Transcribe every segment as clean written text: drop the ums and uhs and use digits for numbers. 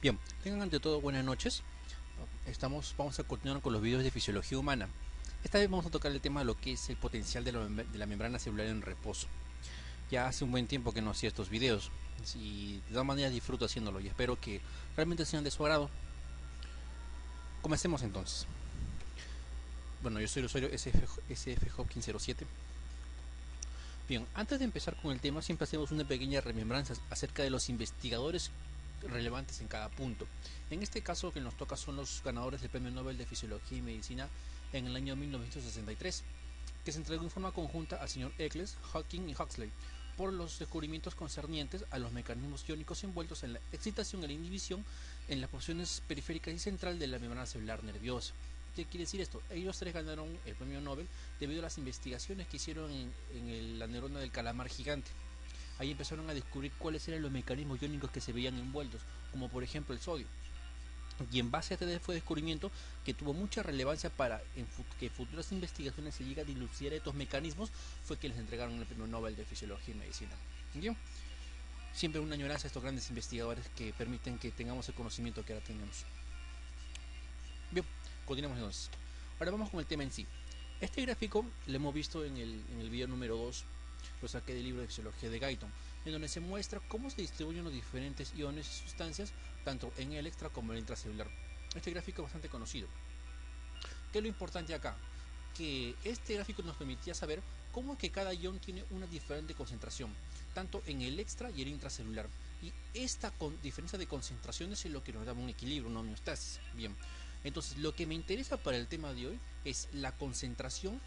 Bien, tengan ante todo buenas noches. Vamos a continuar con los videos de fisiología humana. Esta vez vamos a tocar el tema de lo que es el potencial de la membrana celular en reposo. Ya hace un buen tiempo que no hacía estos videos y de todas maneras disfruto haciéndolo y espero que realmente sean de su agrado. Comencemos entonces. Bueno, yo soy el usuario SF Hopkins 07. Bien, antes de empezar con el tema, siempre hacemos una pequeña remembranza acerca de los investigadores relevantes en cada punto. En este caso, que nos toca son los ganadores del Premio Nobel de Fisiología y Medicina en el año 1963, que se entregó en forma conjunta al señor Eccles, Hawking y Huxley por los descubrimientos concernientes a los mecanismos iónicos envueltos en la excitación y la inhibición en las porciones periféricas y central de la membrana celular nerviosa. ¿Qué quiere decir esto? Ellos tres ganaron el premio Nobel debido a las investigaciones que hicieron en la neurona del calamar gigante. Ahí empezaron a descubrir cuáles eran los mecanismos iónicos que se veían envueltos, como por ejemplo el sodio. Y en base a este fue descubrimiento que tuvo mucha relevancia para que futuras investigaciones se lleguen a dilucidar estos mecanismos, fue que les entregaron el premio Nobel de Fisiología y Medicina. ¿Bien? Siempre una añoranza a estos grandes investigadores que permiten que tengamos el conocimiento que ahora tenemos. Bien, continuemos entonces. Ahora vamos con el tema en sí. Este gráfico lo hemos visto en el video número 2, lo saqué del libro de Fisiología de Guyton, en donde se muestra cómo se distribuyen los diferentes iones y sustancias, tanto en el extra como en el intracelular. Este gráfico es bastante conocido. ¿Qué es lo importante acá? Que este gráfico nos permitía saber cómo es que cada ion tiene una diferente concentración, tanto en el extra y el intracelular. Y esta diferencia de concentraciones es lo que nos da un equilibrio, una homeostasis. Bien, entonces lo que me interesa para el tema de hoy es la concentración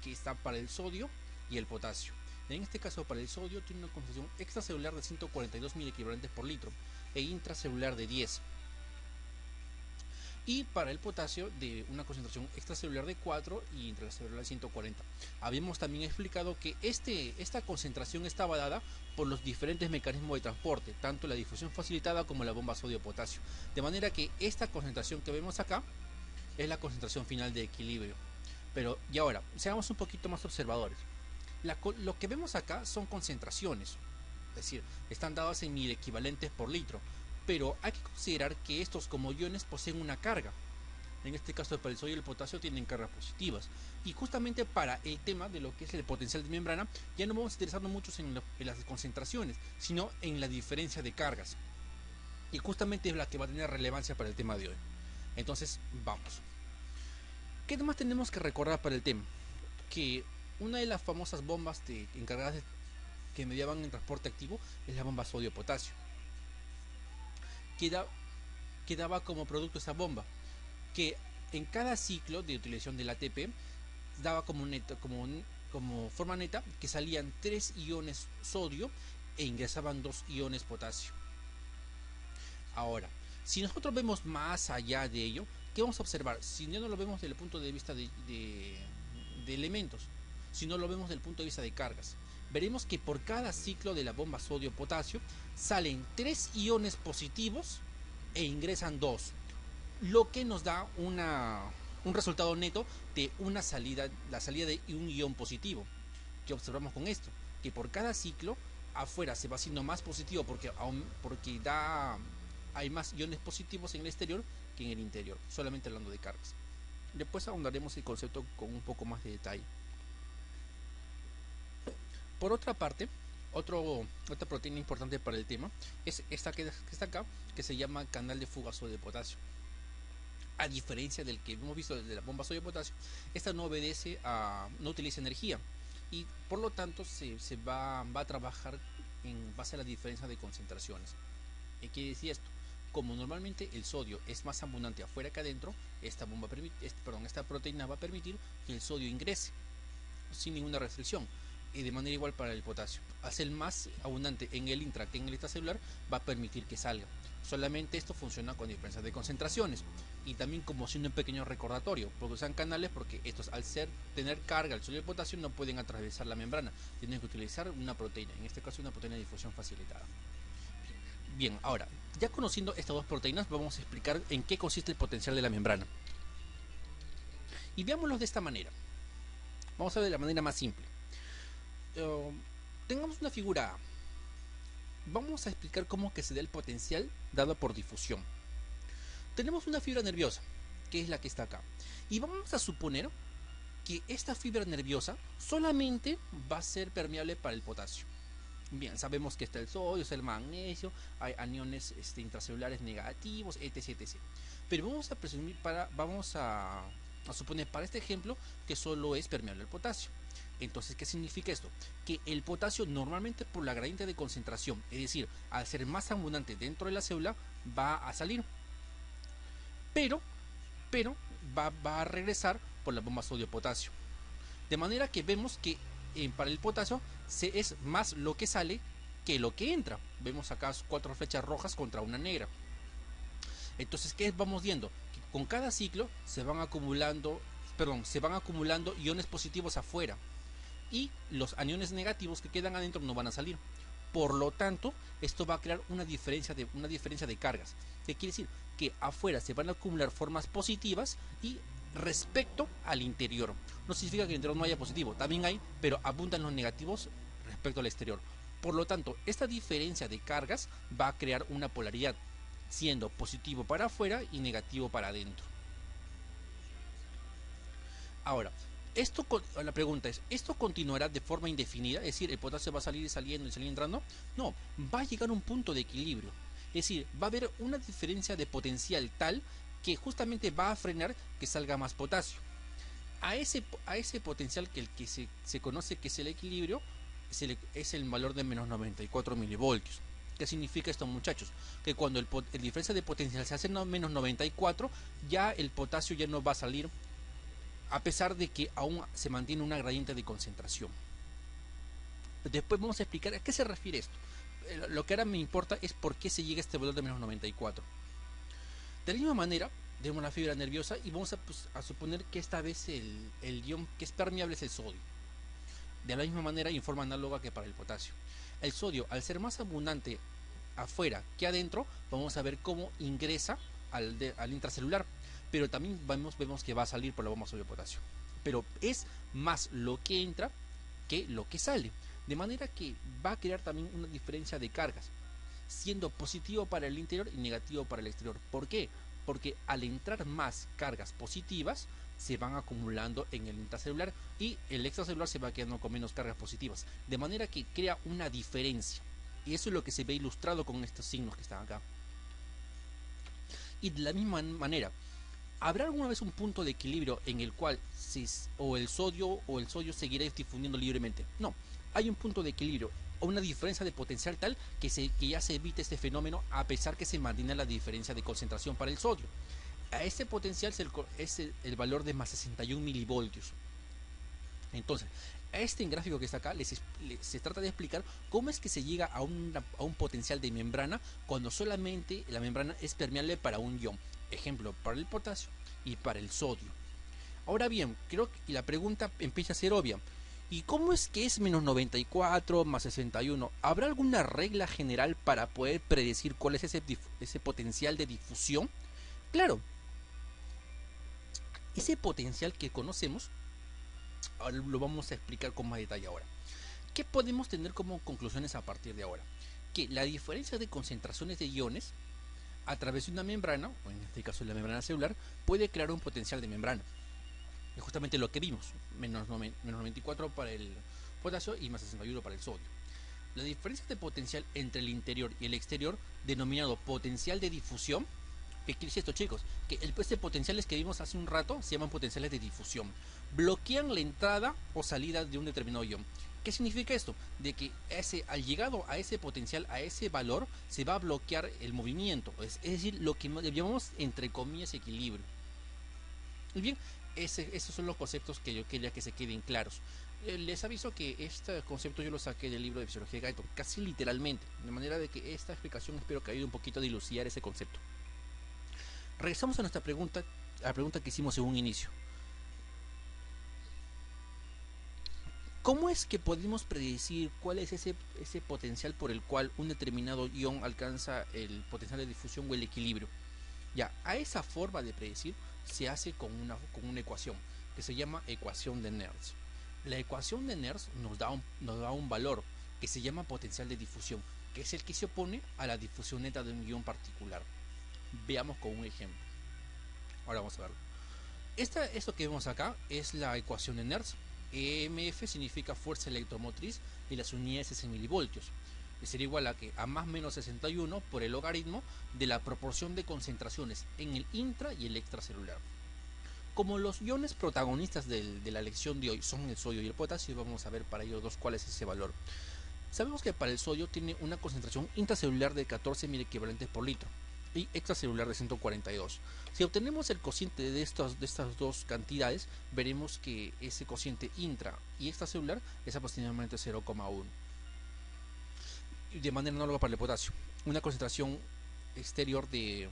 que está para el sodio y el potasio. En este caso, para el sodio tiene una concentración extracelular de 142 mil equivalentes por litro e intracelular de 10. Y para el potasio de una concentración extracelular de 4 y intracelular de 140. Habíamos también explicado que esta concentración estaba dada por los diferentes mecanismos de transporte, tanto la difusión facilitada como la bomba sodio-potasio. De manera que esta concentración que vemos acá es la concentración final de equilibrio. Pero, y ahora, seamos un poquito más observadores. Lo que vemos acá son concentraciones, es decir, están dadas en mil equivalentes por litro, pero hay que considerar que estos como iones poseen una carga. En este caso para el sodio y el potasio tienen cargas positivas. Y justamente para el tema de lo que es el potencial de membrana, ya no vamos a interesarnos mucho en las concentraciones, sino en la diferencia de cargas. Y justamente es la que va a tener relevancia para el tema de hoy. Entonces, vamos. ¿Qué más tenemos que recordar para el tema? Que una de las famosas bombas encargadas que mediaban el transporte activo es la bomba sodio-potasio, que, que daba como producto esa bomba, que en cada ciclo de utilización del ATP daba como forma neta que salían 3 iones sodio e ingresaban 2 iones potasio. Ahora, si nosotros vemos más allá de ello, ¿qué vamos a observar? Si no lo vemos desde el punto de vista de elementos, si no lo vemos desde el punto de vista de cargas, veremos que por cada ciclo de la bomba sodio-potasio salen 3 iones positivos e ingresan 2, lo que nos da un resultado neto de la salida de un ion positivo. ¿Qué observamos con esto? Que por cada ciclo afuera se va haciendo más positivo porque hay más iones positivos en el exterior que en el interior, solamente hablando de cargas. Después ahondaremos el concepto con un poco más de detalle. Por otra parte, otra proteína importante para el tema es esta que está acá, que se llama canal de fuga sodio de potasio. A diferencia del que hemos visto desde la bomba sodio potasio, esta no utiliza energía y por lo tanto se va a trabajar en base a la diferencia de concentraciones. ¿Qué quiere decir esto? Como normalmente el sodio es más abundante afuera que adentro, esta proteína va a permitir que el sodio ingrese sin ninguna restricción. Y de manera igual para el potasio. Al ser más abundante en el intra que en el extracelular, va a permitir que salga. Solamente esto funciona con diferencias de concentraciones. Y también como siendo un pequeño recordatorio, porque usan canales porque estos al tener carga el sodio y el potasio no pueden atravesar la membrana. Tienen que utilizar una proteína, en este caso una proteína de difusión facilitada. Bien, ahora, ya conociendo estas dos proteínas, vamos a explicar en qué consiste el potencial de la membrana. Y veámoslo de esta manera. Vamos a ver de la manera más simple. Tengamos una figura A. vamos a explicar cómo que se da el potencial dado por difusión. Tenemos una fibra nerviosa, que es la que está acá, y vamos a suponer que esta fibra nerviosa solamente va a ser permeable para el potasio. Bien, sabemos que está el sodio, está el magnesio, hay aniones intracelulares negativos, etc, etc. Pero vamos a presumir vamos a suponer para este ejemplo que solo es permeable al potasio. Entonces, ¿qué significa esto? Que el potasio normalmente por la gradiente de concentración, es decir, al ser más abundante dentro de la célula, va a salir. Pero va a regresar por la bomba sodio-potasio. De manera que vemos que para el potasio es más lo que sale que lo que entra. Vemos acá 4 flechas rojas contra una negra. Entonces, ¿qué vamos viendo? Que con cada ciclo se van acumulando iones positivos afuera y los aniones negativos que quedan adentro no van a salir. Por lo tanto, esto va a crear una diferencia de cargas. ¿Qué quiere decir? Que afuera se van a acumular formas positivas y respecto al interior. No significa que el interior no haya positivo, también hay, pero abundan los negativos respecto al exterior. Por lo tanto, esta diferencia de cargas va a crear una polaridad, siendo positivo para afuera y negativo para adentro. Ahora, la pregunta es, ¿esto continuará de forma indefinida? Es decir, ¿el potasio va a salir saliendo y salir entrando? No, va a llegar a un punto de equilibrio. Es decir, va a haber una diferencia de potencial tal que justamente va a frenar que salga más potasio. A ese potencial que se conoce que es el equilibrio, es el valor de menos 94 milivoltios. ¿Qué significa esto, muchachos? Que cuando la diferencia de potencial se hace menos 94, ya el potasio ya no va a salir, a pesar de que aún se mantiene una gradiente de concentración. Después vamos a explicar a qué se refiere esto. Lo que ahora me importa es por qué se llega a este valor de menos 94. De la misma manera, tenemos la fibra nerviosa y vamos a suponer que esta vez el ion que es permeable es el sodio. De la misma manera, y en forma análoga que para el potasio. El sodio, al ser más abundante afuera que adentro, vamos a ver cómo ingresa al intracelular. Pero también vemos que va a salir por la bomba sodio-potasio. Pero es más lo que entra que lo que sale. De manera que va a crear también una diferencia de cargas, siendo positivo para el interior y negativo para el exterior. ¿Por qué? Porque al entrar más cargas positivas, se van acumulando en el intracelular y el extracelular se va quedando con menos cargas positivas. De manera que crea una diferencia. Y eso es lo que se ve ilustrado con estos signos que están acá. Y de la misma manera, ¿habrá alguna vez un punto de equilibrio en el cual el sodio seguirá difundiendo libremente? No, hay un punto de equilibrio o una diferencia de potencial tal que ya se evite este fenómeno a pesar que se mantiene la diferencia de concentración para el sodio. A este potencial es el valor de más 61 milivoltios. Entonces, este gráfico que está acá se trata de explicar cómo es que se llega a un potencial de membrana cuando solamente la membrana es permeable para un ion. Ejemplo, para el potasio y para el sodio. Ahora bien, creo que la pregunta empieza a ser obvia. ¿Y cómo es que es menos 94 más 61? ¿Habrá alguna regla general para poder predecir cuál es ese potencial de difusión? Claro, ese potencial que conocemos, ahora lo vamos a explicar con más detalle ahora. ¿Qué podemos tener como conclusiones a partir de ahora? Que la diferencia de concentraciones de iones a través de una membrana, o en este caso la membrana celular, puede crear un potencial de membrana. Es justamente lo que vimos, menos 94 para el potasio y más 61 para el sodio. La diferencia de potencial entre el interior y el exterior, denominado potencial de difusión. ¿Qué quiere decir esto, chicos? Que este potenciales que vimos hace un rato se llaman potenciales de difusión. Bloquean la entrada o salida de un determinado ion. ¿Qué significa esto? De que al llegado a ese potencial, a ese valor, se va a bloquear el movimiento. Es decir, lo que llamamos entre comillas equilibrio. Y bien, esos son los conceptos que yo quería que se queden claros. Les aviso que este concepto yo lo saqué del libro de Fisiología de Guyton, casi literalmente. De manera de que esta explicación espero que ayude un poquito a dilucidar ese concepto. Regresamos a nuestra pregunta, a la pregunta que hicimos en un inicio. ¿Cómo es que podemos predecir cuál es ese potencial por el cual un determinado ion alcanza el potencial de difusión o el equilibrio? Ya, a esa forma de predecir se hace con una ecuación que se llama ecuación de Nernst. La ecuación de Nernst nos da un valor que se llama potencial de difusión. que es el que se opone a la difusión neta de un ion particular. Veamos con un ejemplo. Ahora vamos a verlo. Esto que vemos acá es la ecuación de Nernst. EMF significa fuerza electromotriz y las unidades es en milivoltios. Y sería igual a que a más menos 61 por el logaritmo de la proporción de concentraciones en el intra y el extracelular. Como los iones protagonistas de la lección de hoy son el sodio y el potasio, vamos a ver para ellos dos cuál es ese valor. Sabemos que para el sodio tiene una concentración intracelular de 14 equivalentes por litro y extracelular de 142. Si obtenemos el cociente de estas dos cantidades, veremos que ese cociente intra y extracelular es aproximadamente 0,1. De manera análoga para el potasio, una concentración exterior de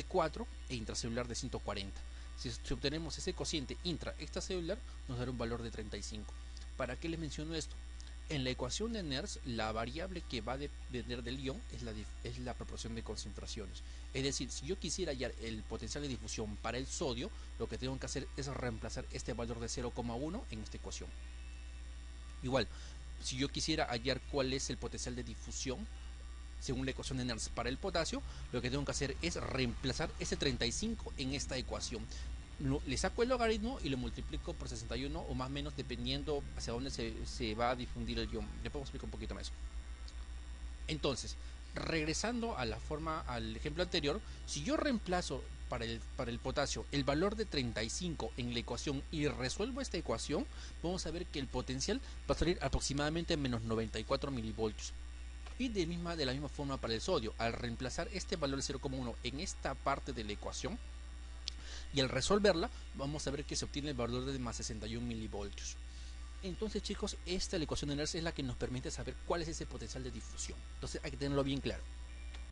4 e intracelular de 140. Si obtenemos ese cociente intra-extracelular, nos dará un valor de 35. ¿Para qué les menciono esto? En la ecuación de Nernst, la variable que va a depender del ion es la proporción de concentraciones. Es decir, si yo quisiera hallar el potencial de difusión para el sodio, lo que tengo que hacer es reemplazar este valor de 0,1 en esta ecuación. Igual, si yo quisiera hallar cuál es el potencial de difusión según la ecuación de Nernst para el potasio, lo que tengo que hacer es reemplazar ese 35 en esta ecuación. Le saco el logaritmo y lo multiplico por 61 o más o menos dependiendo hacia dónde se va a difundir el ion. Le puedo explicar un poquito más. Entonces, regresando a al ejemplo anterior, si yo reemplazo para el potasio el valor de 35 en la ecuación y resuelvo esta ecuación, vamos a ver que el potencial va a salir aproximadamente menos 94 milivoltios. Y de la misma forma para el sodio, al reemplazar este valor de 0,1 en esta parte de la ecuación y al resolverla, vamos a ver que se obtiene el valor de más 61 milivoltios. Entonces, chicos, esta la ecuación de Nernst es la que nos permite saber cuál es ese potencial de difusión. Entonces hay que tenerlo bien claro.